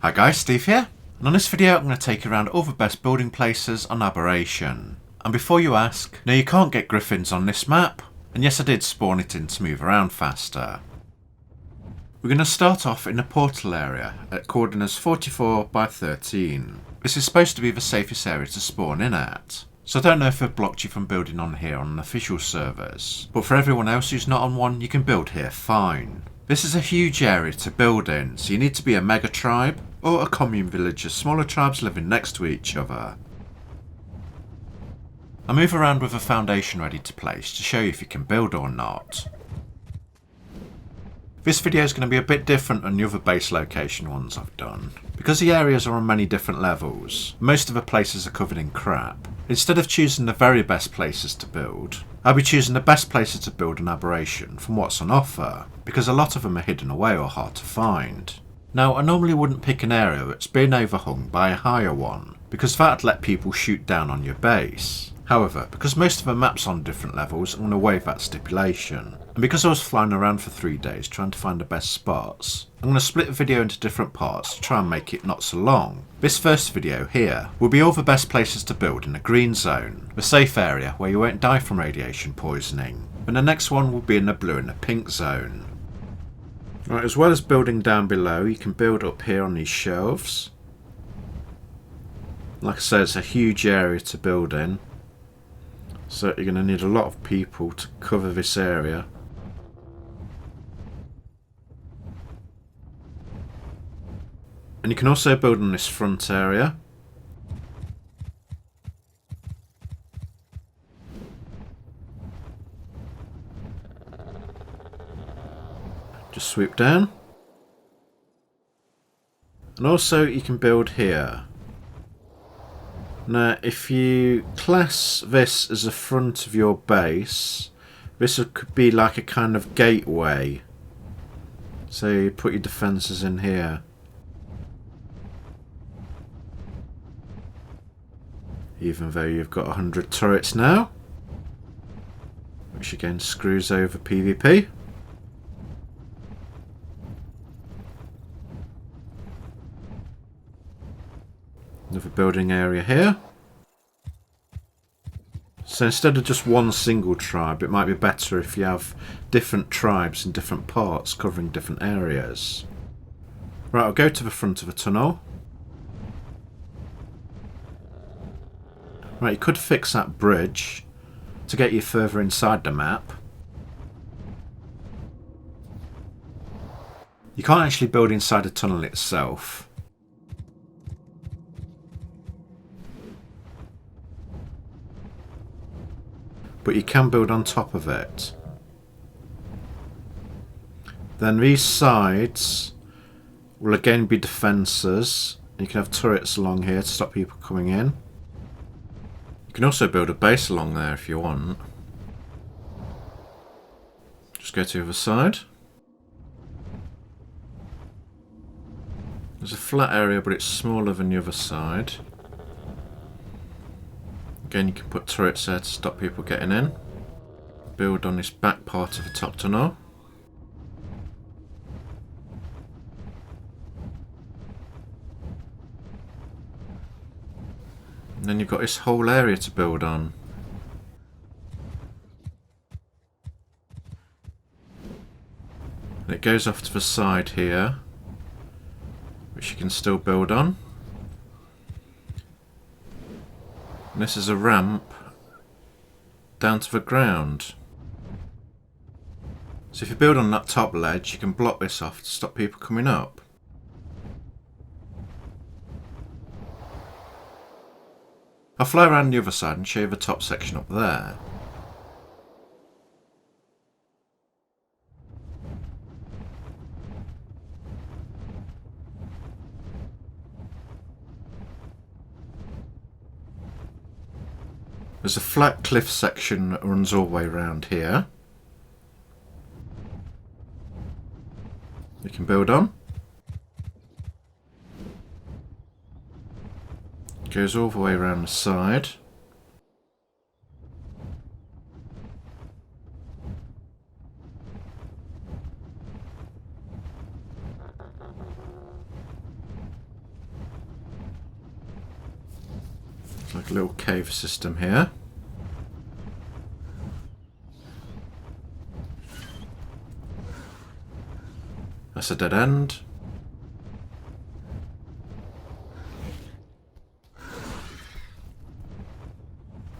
Hi guys, Steve here, and on this video I'm going to take you around all the best building places on Aberration. And before you ask, no, you can't get griffins on this map, and yes, I did spawn it in to move around faster. We're going to start off in the portal area at coordinates 44 by 13. This is supposed to be the safest area to spawn in at, so I don't know if they've blocked you from building on here on official servers, but for everyone else who's not on one, you can build here fine. This is a huge area to build in, so you need to be a mega tribe or a commune village of smaller tribes living next to each other. I move around with a foundation ready to place to show you if you can build or not. This video is going to be a bit different than the other base location ones I've done, because the areas are on many different levels. Most of the places are covered in crap. Instead of choosing the very best places to build, I'll be choosing the best places to build an Aberration from what's on offer, because a lot of them are hidden away or hard to find. Now, I normally wouldn't pick an area that's been overhung by a higher one, because that'd let people shoot down on your base. However, because most of the maps on different levels, I'm going to waive that stipulation. And because I was flying around for 3 days trying to find the best spots, I'm going to split the video into different parts to try and make it not so long. This first video here will be all the best places to build in the green zone, the safe area where you won't die from radiation poisoning. And the next one will be in the blue and the pink zone. Right, as well as building down below, you can build up here on these shelves. Like I said, it's a huge area to build in, so you're going to need a lot of people to cover this area. And you can also build on this front area. Just sweep down. And also you can build here. Now if you class this as the front of your base, this could be like a kind of gateway. So you put your defences in here. Even though you've got 100 turrets now, which again screws over PvP. Another building area here. So instead of just one single tribe, it might be better if you have different tribes in different parts covering different areas. Right, I'll go to the front of a tunnel. Right, you could fix that bridge to get you further inside the map. You can't actually build inside the tunnel itself. But you can build on top of it. Then these sides will again be defences. You can have turrets along here to stop people coming in. You can also build a base along there if you want. Just go to the other side. There's a flat area, but it's smaller than the other side. Again, you can put turrets there to stop people getting in. Build on this back part of the top tunnel. And then you've got this whole area to build on. And it goes off to the side here, which you can still build on. And this is a ramp down to the ground. So if you build on that top ledge, you can block this off to stop people coming up. I'll fly around the other side and show you the top section up there. There's a flat cliff section that runs all the way around here. You can build on. Goes all the way around the side. Like a little cave system here. That's a dead end.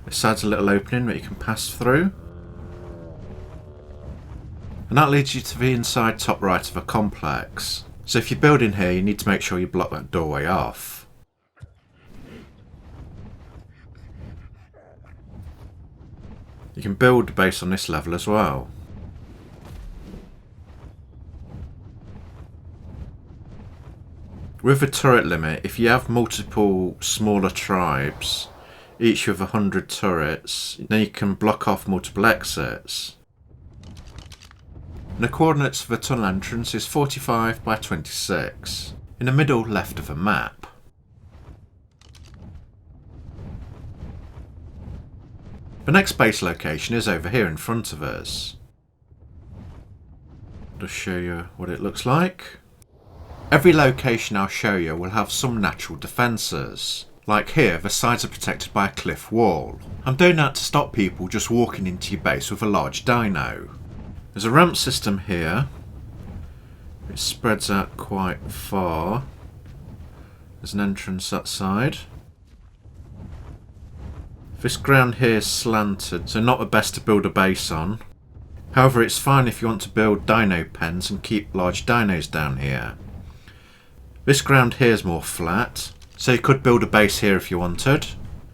This side's a little opening that you can pass through. And that leads you to the inside top right of a complex. So if you're building here, you need to make sure you block that doorway off. You can build a base on this level as well. With the turret limit, if you have multiple smaller tribes, each with 100 turrets, then you can block off multiple exits. And the coordinates for the tunnel entrance is 45 by 26, in the middle left of the map. The next base location is over here in front of us. Just show you what it looks like. Every location I'll show you will have some natural defences. Like here, the sides are protected by a cliff wall. I'm doing that to stop people just walking into your base with a large dino. There's a ramp system here. It spreads out quite far. There's an entrance that side. This ground here is slanted, so not the best to build a base on. However, it's fine if you want to build dino pens and keep large dinos down here. This ground here is more flat, so you could build a base here if you wanted.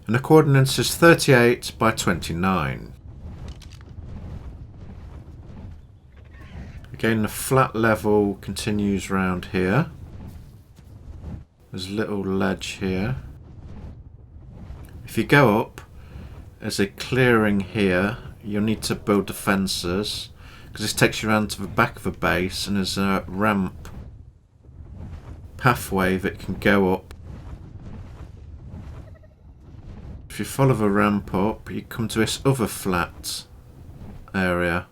And the coordinates is 38 by 29. Again, the flat level continues round here. There's a little ledge here. If you go up, there's a clearing here. You'll need to build defences, because this takes you around to the back of the base, and there's a ramp pathway that can go up. If you follow the ramp up, you come to this other flat area.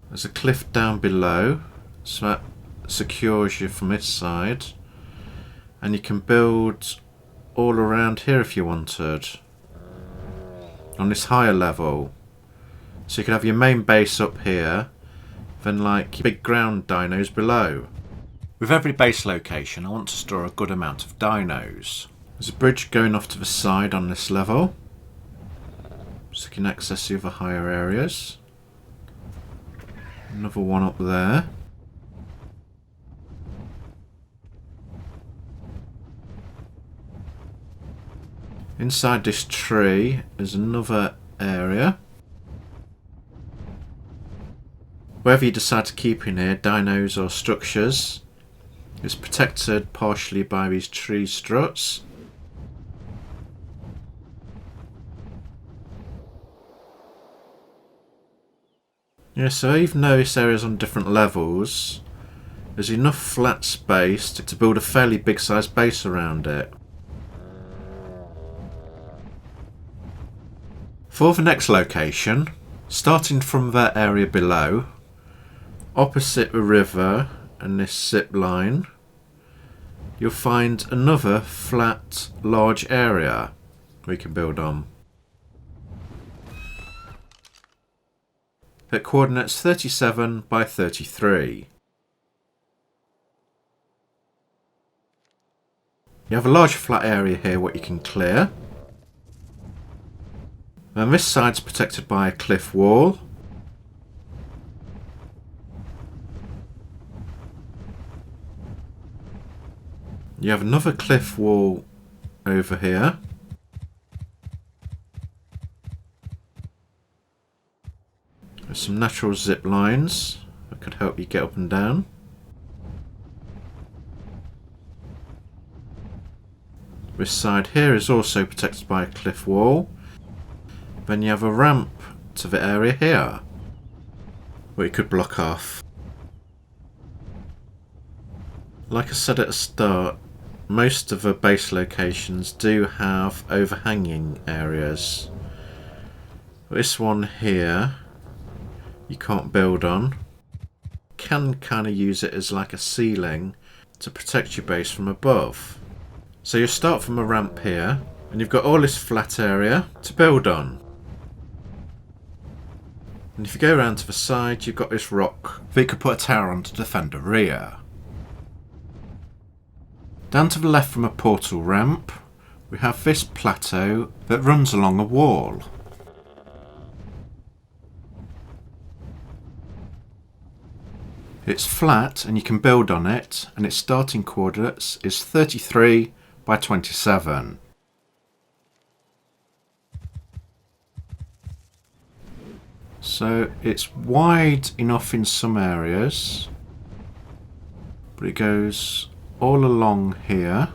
There's a cliff down below, so that secures you from this side. And you can build all around here if you wanted, on this higher level. So you can have your main base up here, then like big ground dinos below. With every base location I want to store a good amount of dinos. There's a bridge going off to the side on this level, so you can access the other higher areas. Another one up there. Inside this tree is another area. Wherever you decide to keep in here, dinos or structures, it's protected partially by these tree struts. Yeah, so even though this area is on different levels, there's enough flat space to build a fairly big sized base around it. For the next location, starting from that area below, opposite the river and this zip line, you'll find another flat large area we can build on. At coordinates 37 by 33. You have a large flat area here what you can clear. And this side's protected by a cliff wall. You have another cliff wall over here. There's some natural zip lines that could help you get up and down. This side here is also protected by a cliff wall. Then you have a ramp to the area here, where you could block off. Like I said at the start, most of the base locations do have overhanging areas. This one here, you can't build on. Can kind of use it as like a ceiling to protect your base from above. So you start from a ramp here, and you've got all this flat area to build on. And if you go around to the side, you've got this rock that you could put a tower on to defend the rear. Down to the left from a portal ramp, we have this plateau that runs along a wall. It's flat and you can build on it, and its starting coordinates is 33 by 27. So it's wide enough in some areas, but it goes all along here.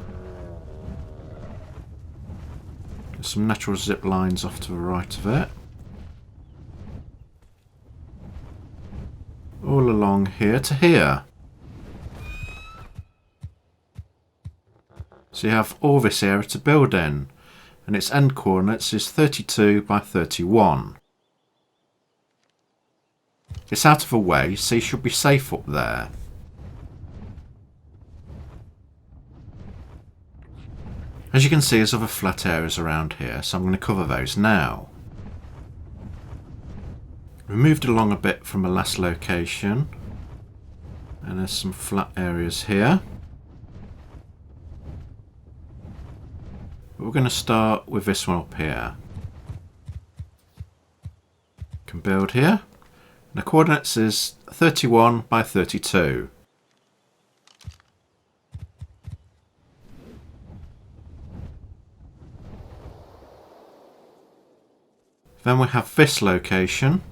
There's some natural zip lines off to the right of it. All along here to here. So you have all this area to build in, and its end coordinates is 32 by 31. It's out of the way, so you should be safe up there. As you can see, there's other flat areas around here, so I'm going to cover those now. We moved along a bit from the last location, and there's some flat areas here. But we're going to start with this one up here. Can build here. And the coordinates is 31 by 32. Then we have this location.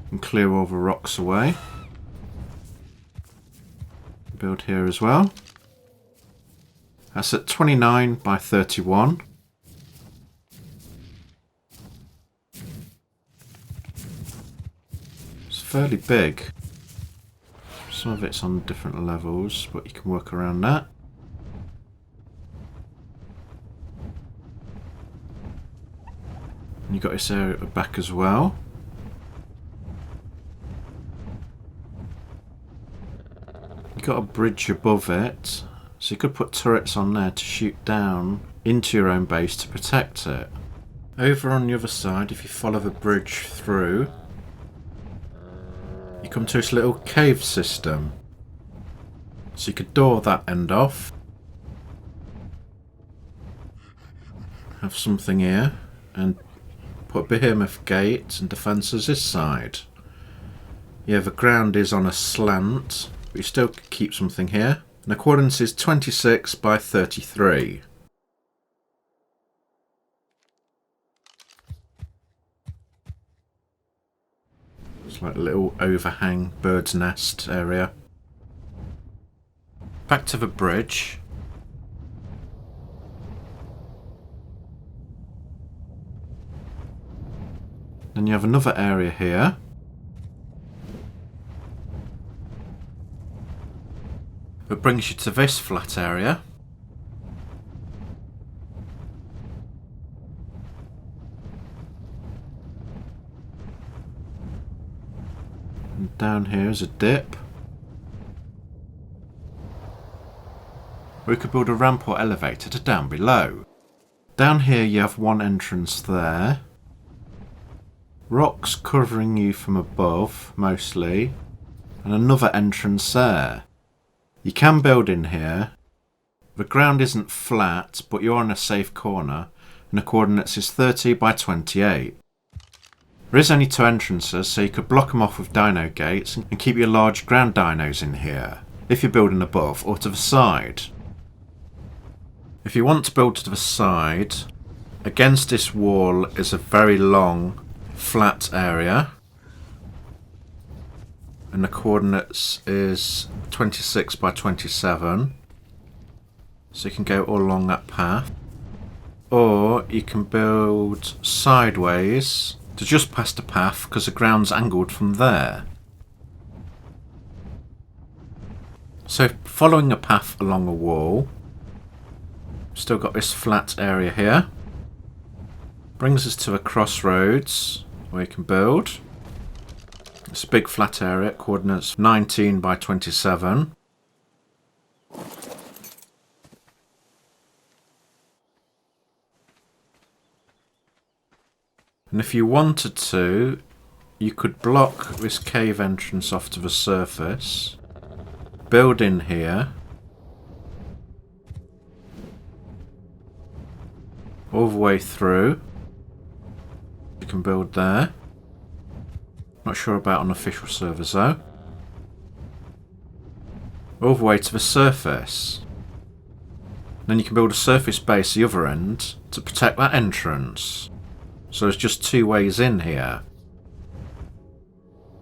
And clear all the rocks away. Build here as well. That's at 29 by 31. It's fairly big. Some of it's on different levels, but you can work around that. And you've got this area at the back as well. Got a bridge above it, so you could put turrets on there to shoot down into your own base to protect it. Over on the other side, if you follow the bridge through, you come to this little cave system. So you could door that end off. Have something here, and put a behemoth gate and defences this side. Yeah, the ground is on a slant. But you still keep something here. And the coordinates is 26 by 33. It's like a little overhang bird's nest area. Back to the bridge. Then you have another area here. It brings you to this flat area. And down here is a dip. We could build a ramp or elevator to down below. Down here you have one entrance there. Rocks covering you from above, mostly. And another entrance there. You can build in here. The ground isn't flat, but you're on a safe corner, and the coordinates is 30 by 28. There is only two entrances, so you could block them off with dino gates and keep your large ground dinos in here, if you're building above or to the side. If you want to build to the side, against this wall is a very long, flat area. And the coordinates is 26 by 27. So you can go all along that path. Or you can build sideways to just past the path because the ground's angled from there. So following a path along a wall, still got this flat area here. Brings us to a crossroads where you can build. It's a big flat area, coordinates 19 by 27. And if you wanted to, you could block this cave entrance off to the surface, build in here, all the way through. You can build there. Not sure about on official servers though. All the way to the surface. Then you can build a surface base at the other end to protect that entrance. So there's just two ways in here.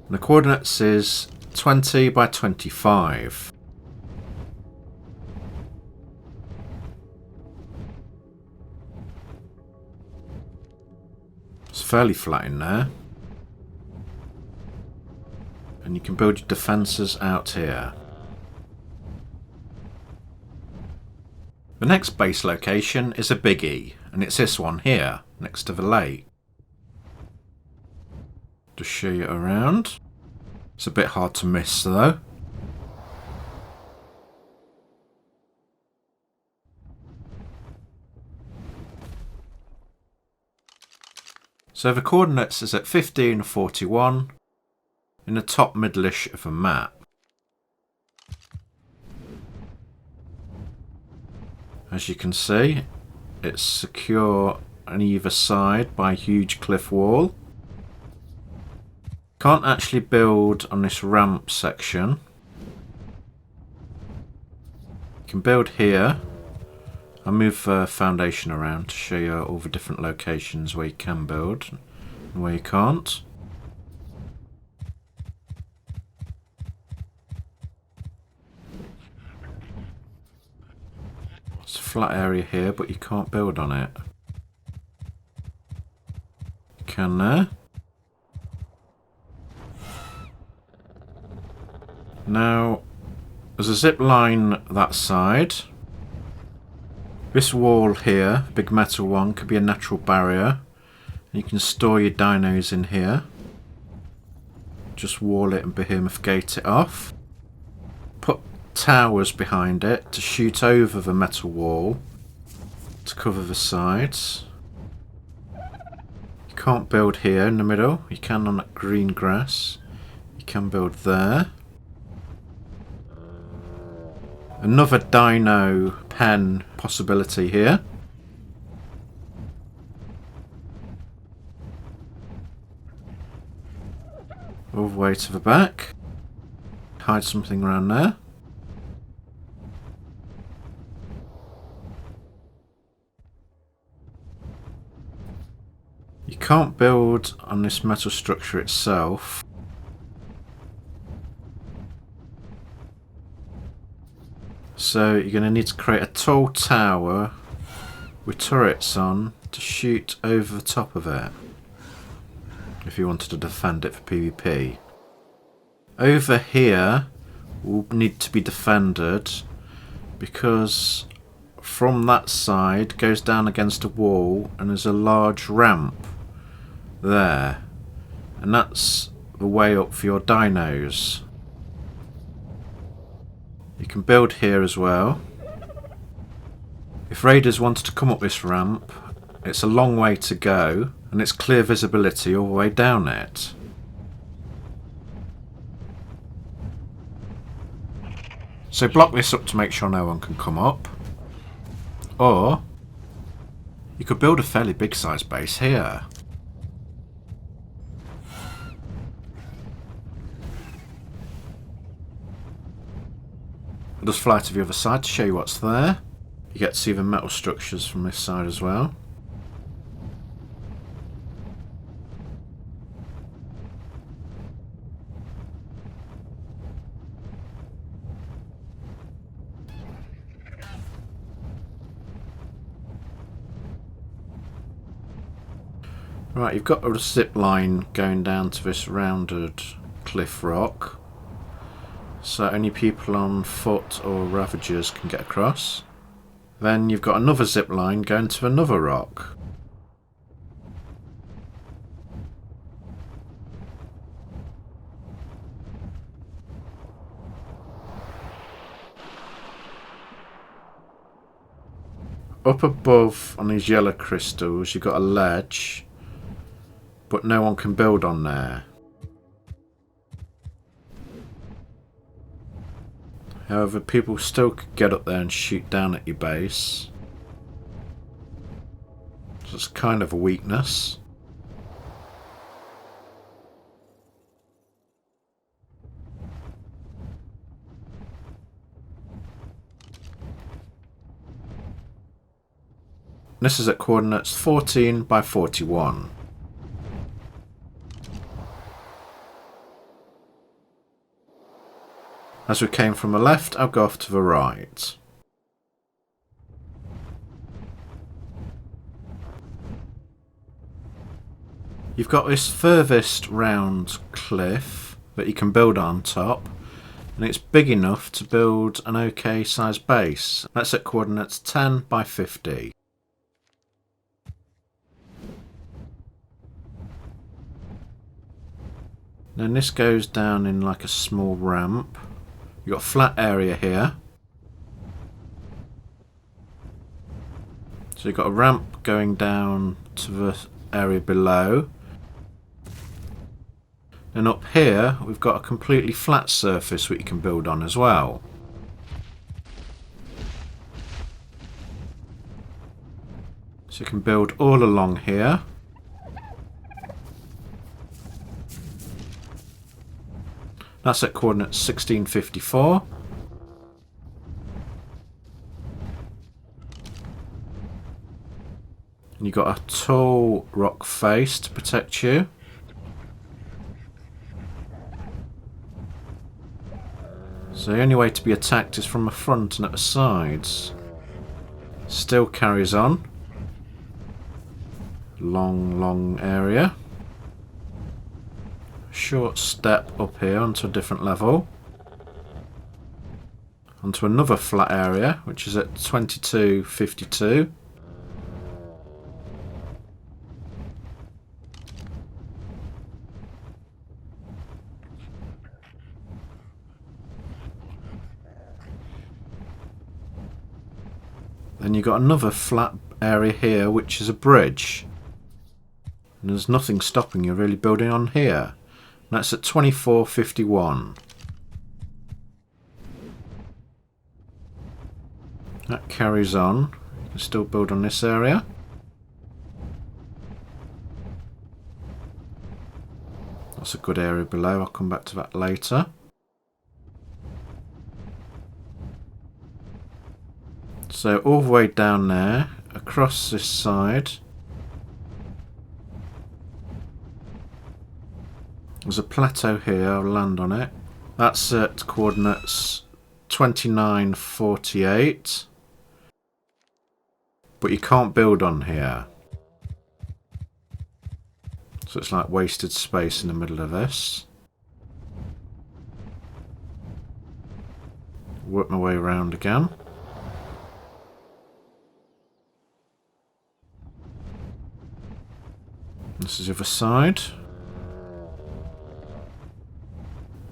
And the coordinates is 20 by 25. It's fairly flat in there. And you can build your defences out here. The next base location is a biggie, and it's this one here, next to the lake. Just show you around. It's a bit hard to miss though. So the coordinates is at 1541 in the top middle-ish of the map. As you can see, it's secure on either side by a huge cliff wall. Can't actually build on this ramp section. You can build here. I'll move the foundation around to show you all the different locations where you can build and where you can't. It's a flat area here, but you can't build on it. You can there. Now, there's a zip line that side. This wall here, big metal one, could be a natural barrier. You can store your dinos in here. Just wall it and behemoth gate it off. Put towers behind it to shoot over the metal wall to cover the sides. You can't build here in the middle. You can on that green grass. You can build there. Another dino pen possibility here. All the way to the back. Hide something around there. You can't build on this metal structure itself. So you're going to need to create a tall tower with turrets on to shoot over the top of it if you wanted to defend it for PvP. Over here will need to be defended because from that side goes down against a wall and there's a large ramp there, and that's the way up for your dinos. You can build here as well. If raiders wanted to come up this ramp, it's a long way to go and it's clear visibility all the way down it. So block this up to make sure no one can come up. Or you could build a fairly big size base here. I'll just fly to the other side to show you what's there. You get to see the metal structures from this side as well. Right, you've got a zip line going down to this rounded cliff rock. So only people on foot or ravagers can get across. Then you've got another zip line going to another rock. up above on these yellow crystals you've got a ledge, but no one can build on there. However, people still could get up there and shoot down at your base. So it's kind of a weakness. This is at coordinates 14 by 41. As we came from the left, I'll go off to the right. You've got this furthest round cliff that you can build on top, and it's big enough to build an okay sized base. That's at coordinates 10 by 50. Then this goes down in like a small ramp. You've got a flat area here. So you've got a ramp going down to the area below. And up here we've got a completely flat surface which you can build on as well. So you can build all along here. That's at coordinates 1654. And you've got a tall rock face to protect you. So the only way to be attacked is from the front and at the sides. Still carries on. Long area. Short step up here onto a different level. Onto another flat area, which is at 2252. Then you've got another flat area here, which is a bridge. And there's nothing stopping you really building on here. That's at 2451. That carries on. You can still build on this area. That's a good area below. I'll come back to that later. So all the way down there, across this side, there's a plateau here. I'll land on it. That's at coordinates 2948. But you can't build on here. So it's like wasted space in the middle of this. Work my way around again. This is the other side.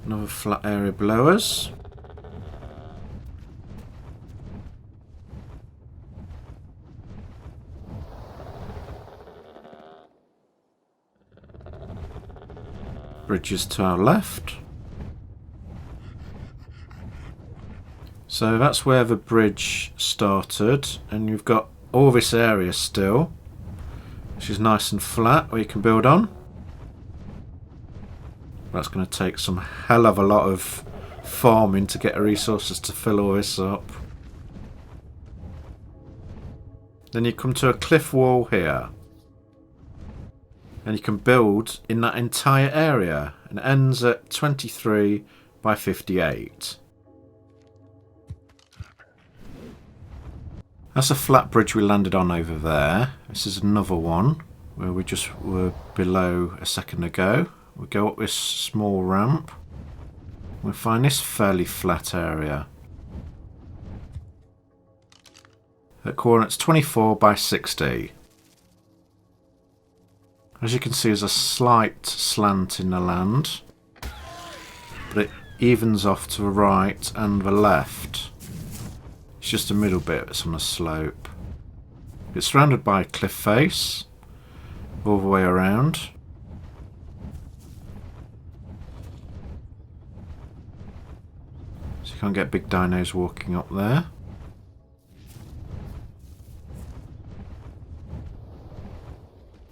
Another flat area below us. Bridges to our left. So that's where the bridge started, and you've got all this area still, which is nice and flat where you can build on. That's going to take some hell of a lot of farming to get the resources to fill all this up. Then you come to a cliff wall here. And you can build in that entire area. And it ends at 23 by 58. That's a flat bridge we landed on over there. This is another one where we just were below a second ago. We go up this small ramp. We'll find this fairly flat area. At coordinates 24 by 60. As you can see, there's a slight slant in the land, but it evens off to the right and the left. It's just a middle bit that's on a slope. It's surrounded by a cliff face all the way around. So you can't get big dinos walking up there.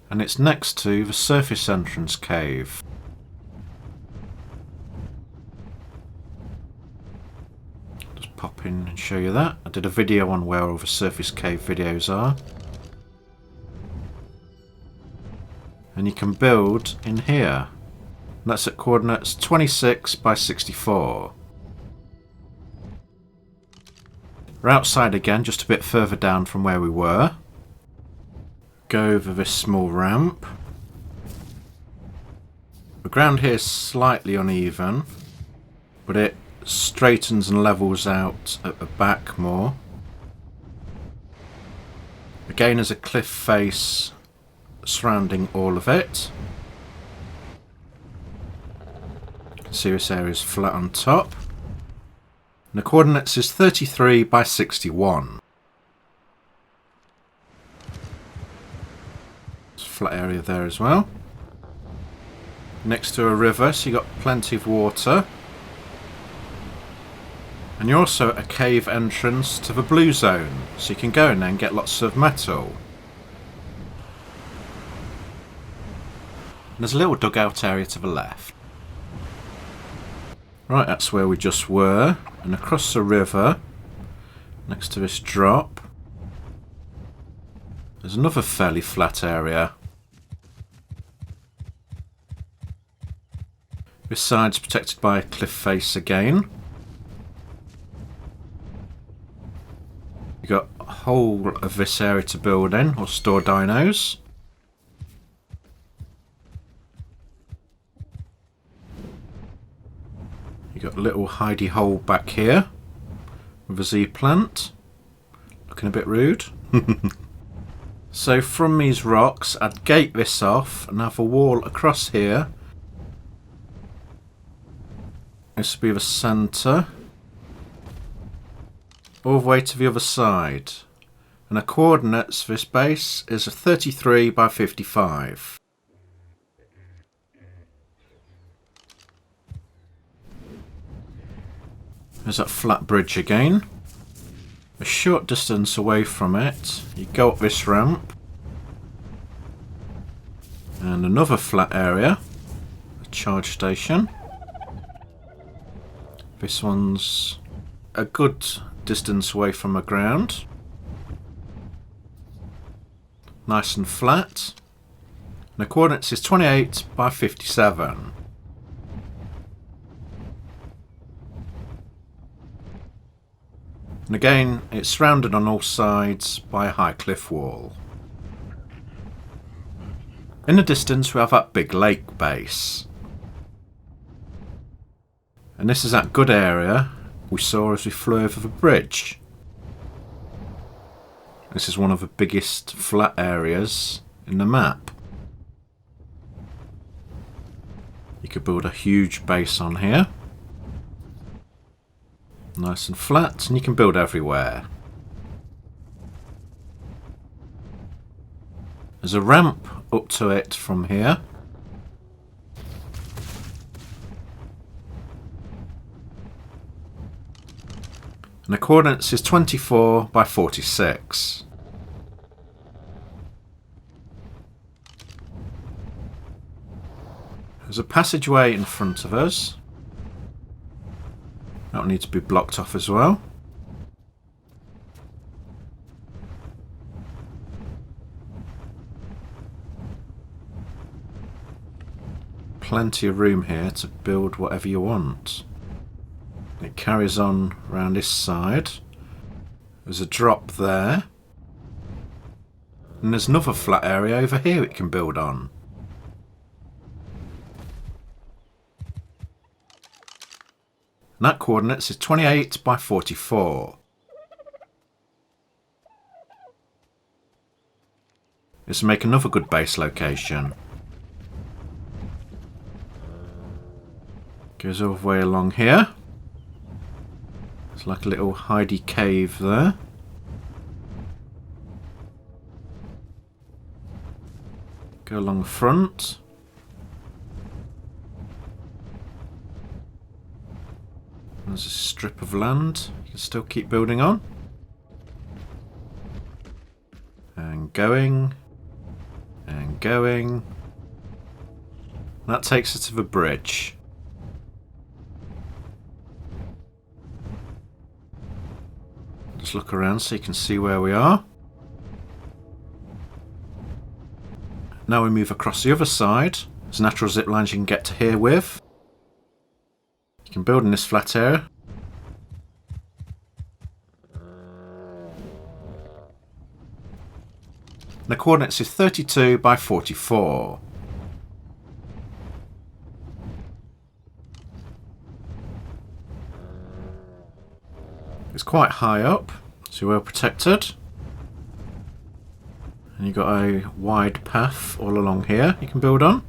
And it's next to the surface entrance cave. Just pop in and show you that. I did a video on where all the surface cave videos are. And you can build in here. And that's at coordinates 26 by 64. We're outside again, just a bit further down from where we were. Go over this small ramp. The ground here is slightly uneven, but it straightens and levels out at the back more. Again, there's a cliff face surrounding all of it. You can see this area is flat on top. And the coordinates is 33 by 61. Flat area there as well. Next to a river, so you got plenty of water. And you're also at a cave entrance to the blue zone, so you can go in there and get lots of metal. And there's a little dugout area to the left. Right, that's where we just were. And across the river, next to this drop, there's another fairly flat area. This side's protected by a cliff face again. You've got a whole of this area to build in, or store dinos. You've got a little hidey hole back here with a Z plant. Looking a bit rude. So from these rocks, I'd gate this off and have a wall across here. This will be the centre. All the way to the other side. And the coordinates for this base is a 33 by 55. There's that flat bridge again. A short distance away from it, you go up this ramp. And another flat area. A charge station. This one's a good distance away from the ground. Nice and flat. And the coordinates is 28 by 57. And again, it's surrounded on all sides by a high cliff wall. In the distance, we have that big lake base. And this is that good area we saw as we flew over the bridge. This is one of the biggest flat areas in the map. You could build a huge base on here. Nice and flat, and you can build everywhere. There's a ramp up to it from here. And the coordinates is 24 by 46. There's a passageway in front of us. That will need to be blocked off as well. Plenty of room here to build whatever you want. It carries on around this side. There's a drop there. And there's another flat area over here it can build on. And that coordinates is 28 by 44. This will make another good base location. Goes all the way along here. It's like a little hidey cave there. Go along the front. There's a strip of land. You can still keep building on. And going. And going. That takes us to the bridge. Just look around so you can see where we are. Now we move across the other side. There's natural zip lines you can get to here with. You can build in this flat area. The coordinates is 32 by 44. It's quite high up, so well protected. And you've got a wide path all along here you can build on.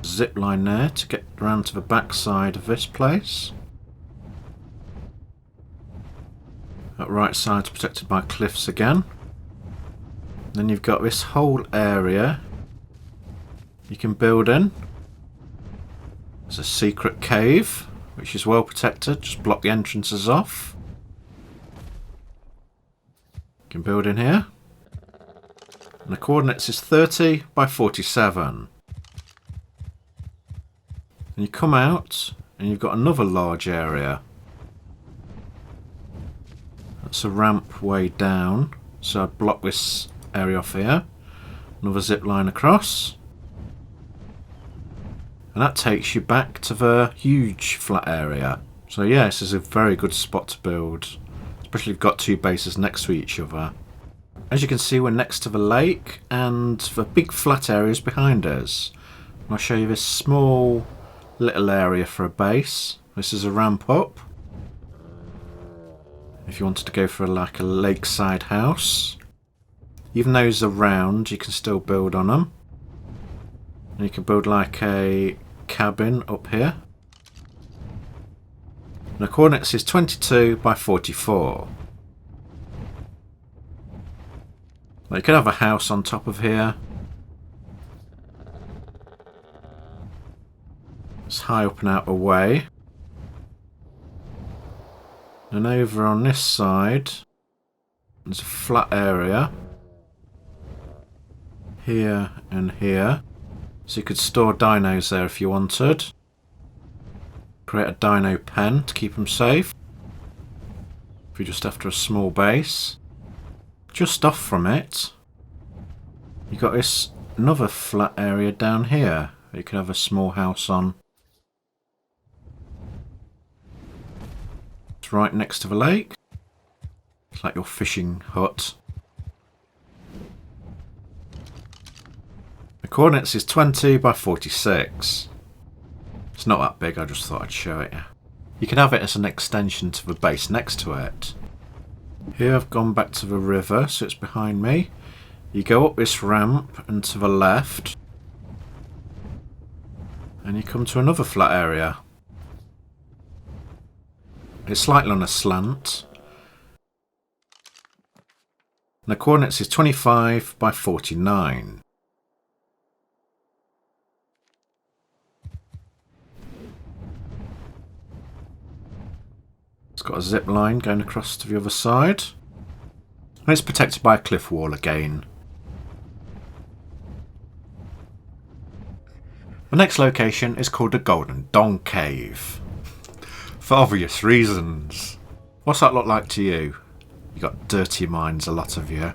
Zip line there to get around to the back side of this place. That right side's protected by cliffs again. Then you've got this whole area you can build in. There's a secret cave, which is well protected. Just block the entrances off. You can build in here. And the coordinates is 30 by 47. And you come out and you've got another large area. That's a ramp way down. So I'd block this area off here. Another zip line across. And that takes you back to the huge flat area. So yeah, this is a very good spot to build. Especially if you've got two bases next to each other. As you can see, we're next to the lake and the big flat area is behind us. And I'll show you this small little area for a base. This is a ramp up. If you wanted to go for like a lakeside house. Even though these are round, you can still build on them. And you can build like a cabin up here. And the coordinates is 22 by 44. Now you could have a house on top of here. It's high up and out of the way. And over on this side, there's a flat area. Here and here. So you could store dinos there if you wanted. Create a dino pen to keep them safe. If you're just after a small base. Just off from it, you've got this another flat area down here that you could have a small house on. It's right next to the lake. It's like your fishing hut. The coordinates is 20 by 46. It's not that big, I just thought I'd show it you. You can have it as an extension to the base next to it. Here I've gone back to the river, so it's behind me. You go up this ramp and to the left. And you come to another flat area. It's slightly on a slant. And the coordinates is 25 by 49. It's got a zip line going across to the other side. And it's protected by a cliff wall again. The next location is called the Golden Dong Cave. For obvious reasons. What's that look like to you? You got dirty minds, a lot of you.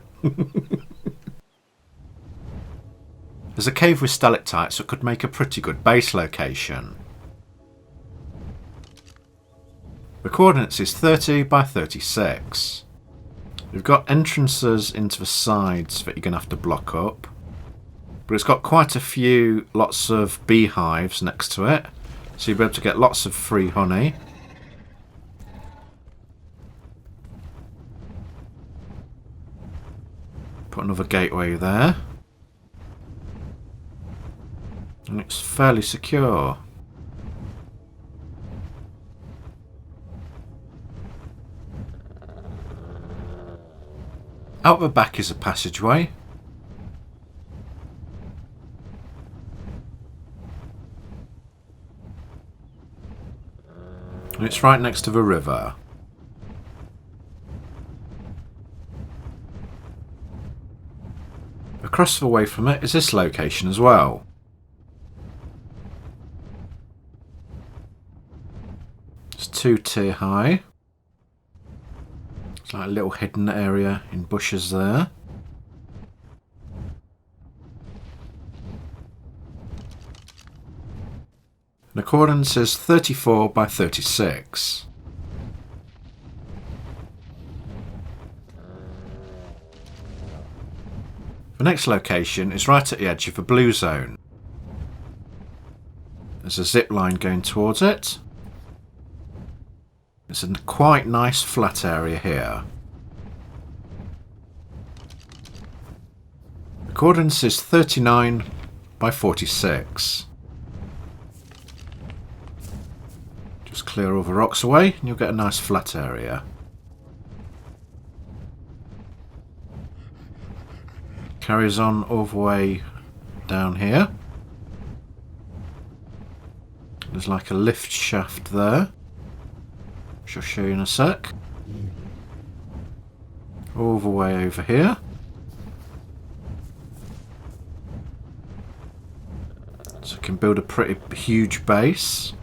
There's a cave with stalactites that could make a pretty good base location. The coordinates is 30 by 36. You've got entrances into the sides that you're going to have to block up. But it's got quite a few, lots of beehives next to it. So you'll be able to get lots of free honey. Put another gateway there. And it's fairly secure. Out the back is a passageway. And it's right next to the river. Across the way from it is this location as well. It's 2-tier high. It's like a little hidden area in bushes there. The coordinates is 34 by 36. The next location is right at the edge of the blue zone. There's a zip line going towards it. It's a quite nice flat area here. The coordinates is 39 by 46. Just clear all the rocks away and you'll get a nice flat area. Carries on all the way down here. There's like a lift shaft there, which I'll show you in a sec. All the way over here. So you can build a pretty huge base.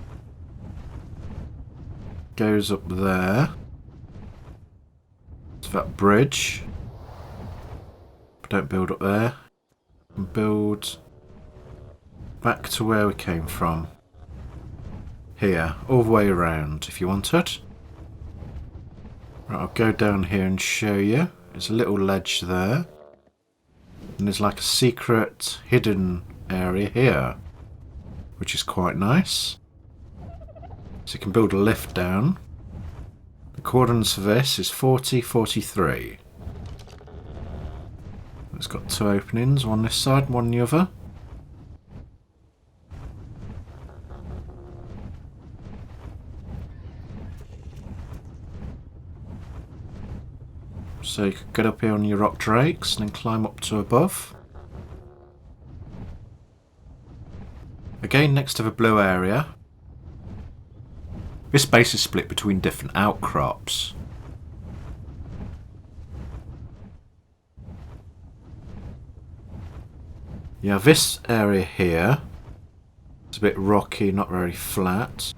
Goes up there to that bridge. But don't build up there. And build back to where we came from. Here, all the way around if you want it. Right, I'll go down here and show you. There's a little ledge there. And there's like a secret hidden area here, which is quite nice. So you can build a lift down. The coordinates for this is 40, 43. It's got two openings, one this side, one the other. So you could get up here on your rock drakes and then climb up to above. Again, next to the blue area. This base is split between different outcrops. You have this area here. It's a bit rocky, not very flat.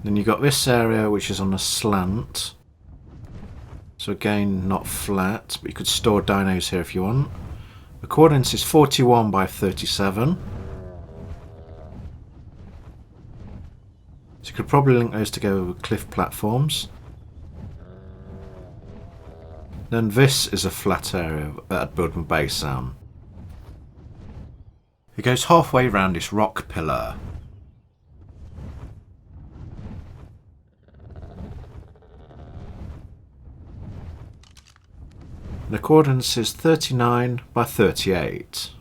Then you've got this area which is on a slant. So again, not flat, but you could store dinos here if you want. The coordinates is 41 by 37. So you could probably link those together with cliff platforms. Then this is a flat area that I'd build my base on. It goes halfway around this rock pillar. The coordinates is 39 by 38.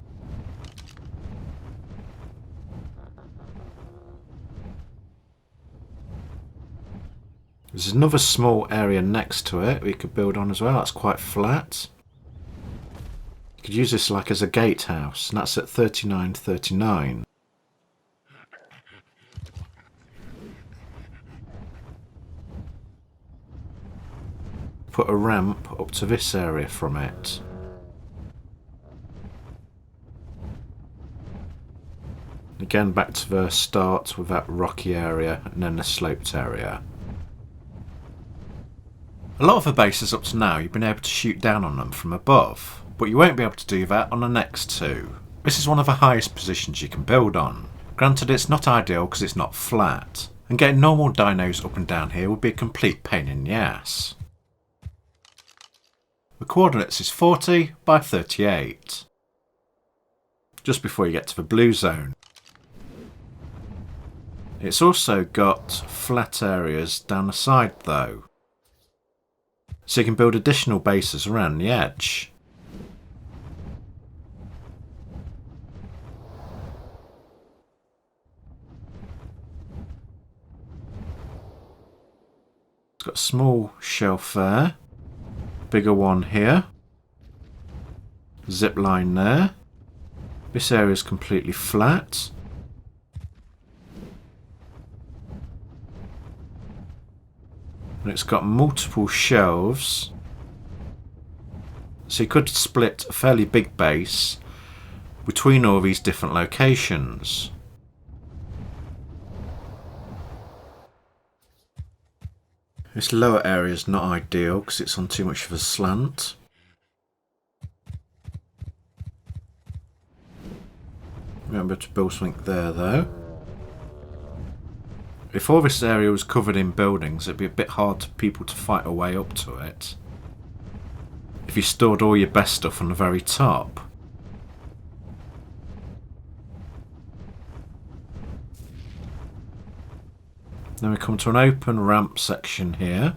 There's another small area next to it we could build on as well. That's quite flat. You could use this like as a gatehouse, and that's at 39, 39. Put a ramp up to this area from it. Again, back to the start with that rocky area and then the sloped area. A lot of the bases up to now you've been able to shoot down on them from above, but you won't be able to do that on the next two. This is one of the highest positions you can build on. Granted, it's not ideal because it's not flat, and getting normal dinos up and down here would be a complete pain in the ass. The coordinates is 40 by 38. Just before you get to the blue zone. It's also got flat areas down the side though. So you can build additional bases around the edge. It's got a small shelf there. bigger one here. Zip line there. This area is completely flat. And it's got multiple shelves. So you could split a fairly big base between all these different locations. This lower area is not ideal because it's on too much of a slant. Remember to build something there though. If all this area was covered in buildings, it'd be a bit hard for people to fight a way up to it. If you stored all your best stuff on the very top. Then we come to an open ramp section here.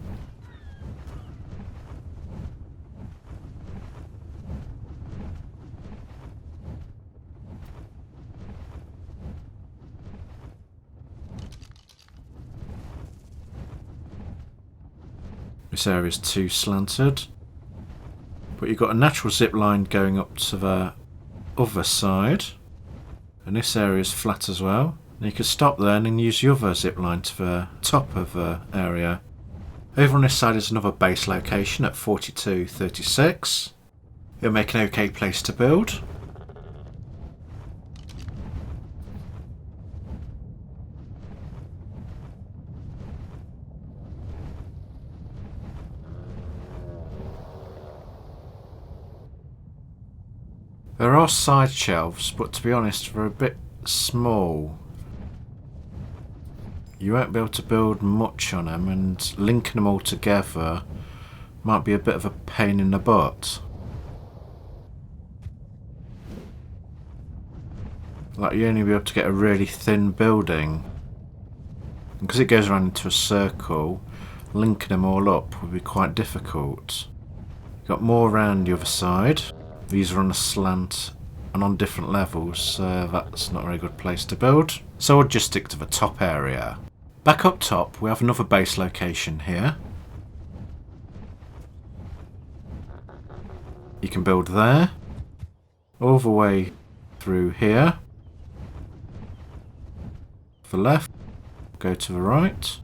This area is too slanted. But you've got a natural zip line going up to the other side. And this area is flat as well. And you could stop there and then use the other zip line to the top of the area. Over on this side is another base location at 4236. It'll make an okay place to build. There are side shelves, but to be honest, they're a bit small. You won't be able to build much on them, and linking them all together might be a bit of a pain in the butt. Like, you only be able to get a really thin building. And because it goes around into a circle, linking them all up would be quite difficult. You've got more around the other side. These are on a slant and on different levels, so that's not a very good place to build. So I'll just stick to the top area. Back up top, we have another base location here. You can build there, all the way through here. To the left, go to the right.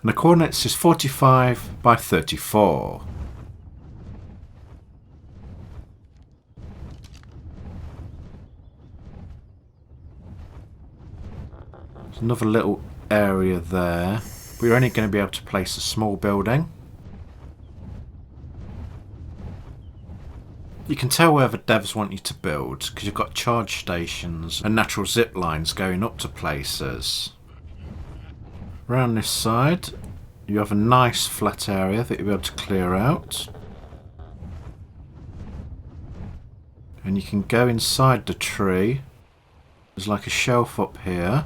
And the coordinates is 45 by 34. Another little area there. We're only going to be able to place a small building. You can tell where the devs want you to build because you've got charge stations and natural zip lines going up to places. Around this side you have a nice flat area that you'll be able to clear out. And you can go inside the tree. There's like a shelf up here.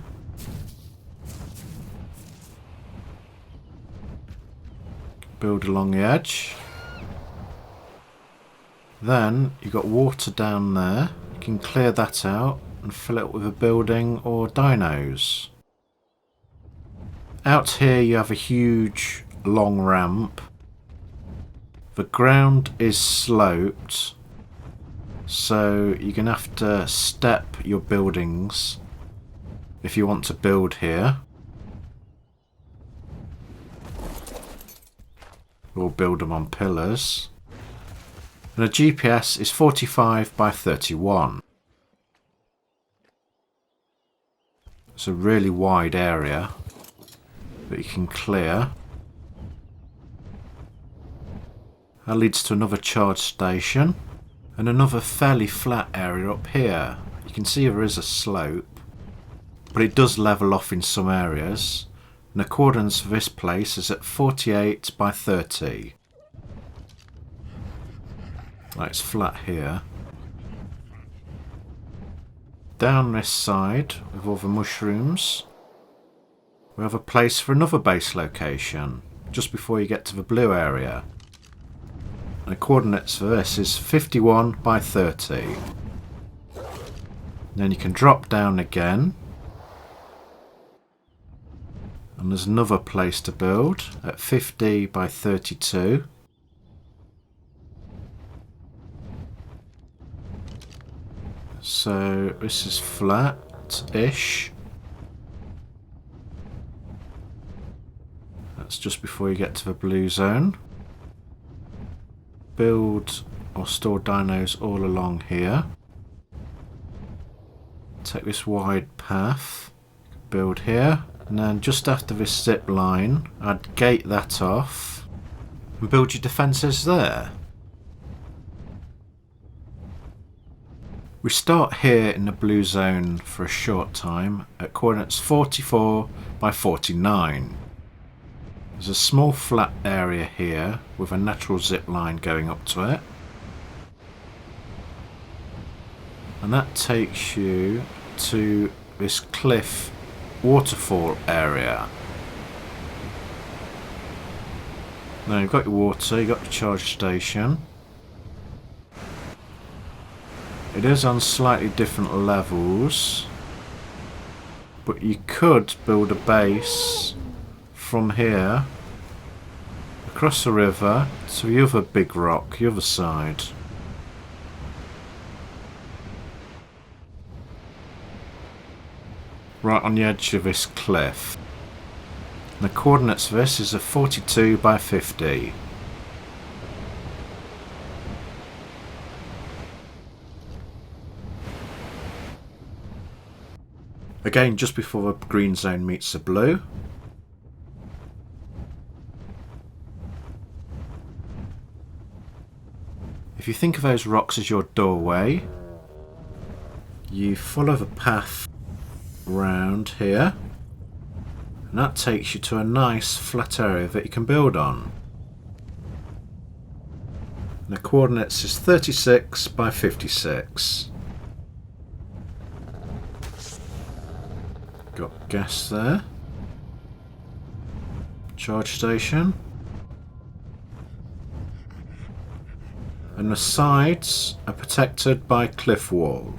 Build along the edge. Then you've got water down there. You can clear that out and fill it with a building or dinos. Out here you have a huge long ramp. The ground is sloped, so you're going to have to step your buildings if you want to build here. Or build them on pillars. And a GPS is 45 by 31. It's a really wide area that you can clear. That leads to another charge station and another fairly flat area up here. You can see there is a slope, but it does level off in some areas. And the coordinates for this place is at 48 by 30. Right, it's flat here. Down this side with all the mushrooms, we have a place for another base location just before you get to the blue area. And the coordinates for this is 51 by 30. Then you can drop down again. And there's another place to build at 50 by 32. So this is flat-ish. That's just before you get to the blue zone. Build or store dinos all along here. Take this wide path, build here, and then just after this zip line, I'd gate that off and build your defences there. We start here in the blue zone for a short time at coordinates 44 by 49. There's a small flat area here with a natural zip line going up to it. And that takes you to this cliff waterfall area. Now you've got your water, you've got your charge station. It is on slightly different levels, but you could build a base from here across the river to the other big rock, the other side. Right on the edge of this cliff. And the coordinates for this is a 42 by 50. Again, just before the green zone meets the blue. If you think of those rocks as your doorway, you follow the path round here, and that takes you to a nice flat area that you can build on. And the coordinates is 36 by 56. Got gas there. Charge station. And the sides are protected by cliff wall.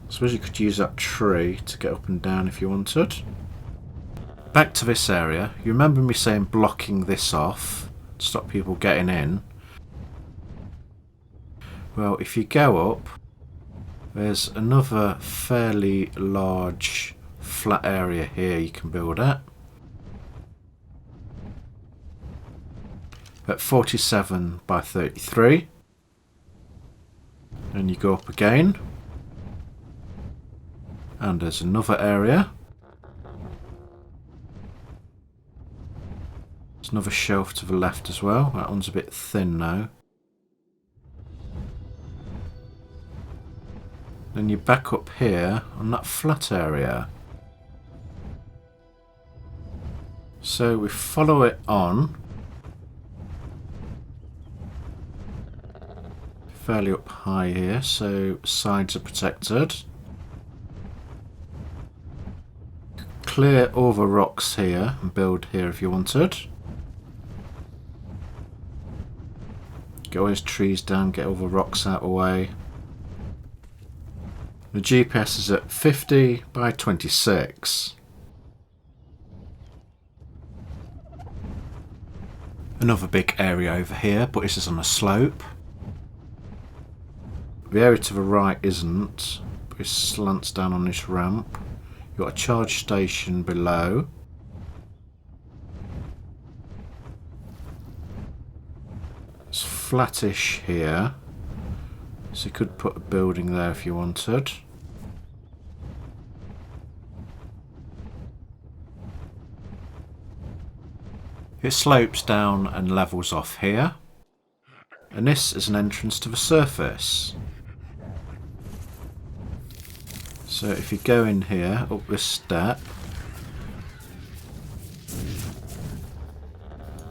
I suppose you could use that tree to get up and down if you wanted. Back to this area. You remember me saying blocking this off to stop people getting in? Well, if you go up, there's another fairly large flat area here you can build at 47 by 33. Then you go up again, and there's another area. There's another shelf to the left as well. That one's a bit thin now. Then you back up here on that flat area. So we follow it on. Fairly up high here, so sides are protected. Clear all the rocks here and build here if you wanted. Get all those trees down, get all the rocks out of the way. The GPS is at 50 by 26. Another big area over here, but this is on a slope. The area to the right isn't, but it slants down on this ramp. You've got a charge station below. It's flattish here, so you could put a building there if you wanted. It slopes down and levels off here, and this is an entrance to the surface. So if you go in here, up this step,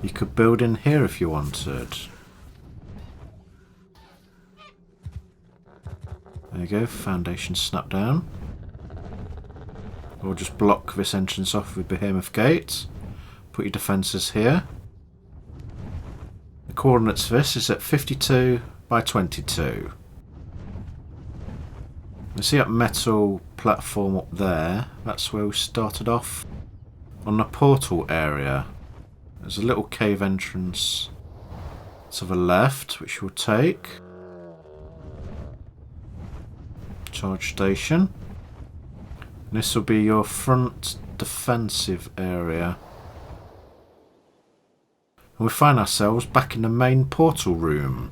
you could build in here if you wanted. There you go, foundation snap down. Or just block this entrance off with Behemoth Gate. Put your defences here. The coordinates for this is at 52 by 22. You see that metal platform up there? That's where we started off. On the portal area, there's a little cave entrance to the left, which we'll take. Charge station. This will be your front defensive area. And we find ourselves back in the main portal room.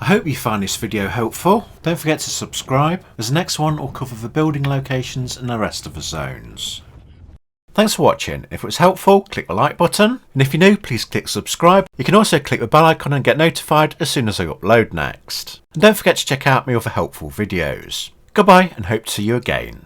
I hope you find this video helpful. Don't forget to subscribe, as the next one will cover the building locations and the rest of the zones. Thanks for watching. If it was helpful, click the like button, and if you're new, please click subscribe. You can also click the bell icon and get notified as soon as I upload next. And don't forget to check out my other helpful videos. Goodbye, and hope to see you again.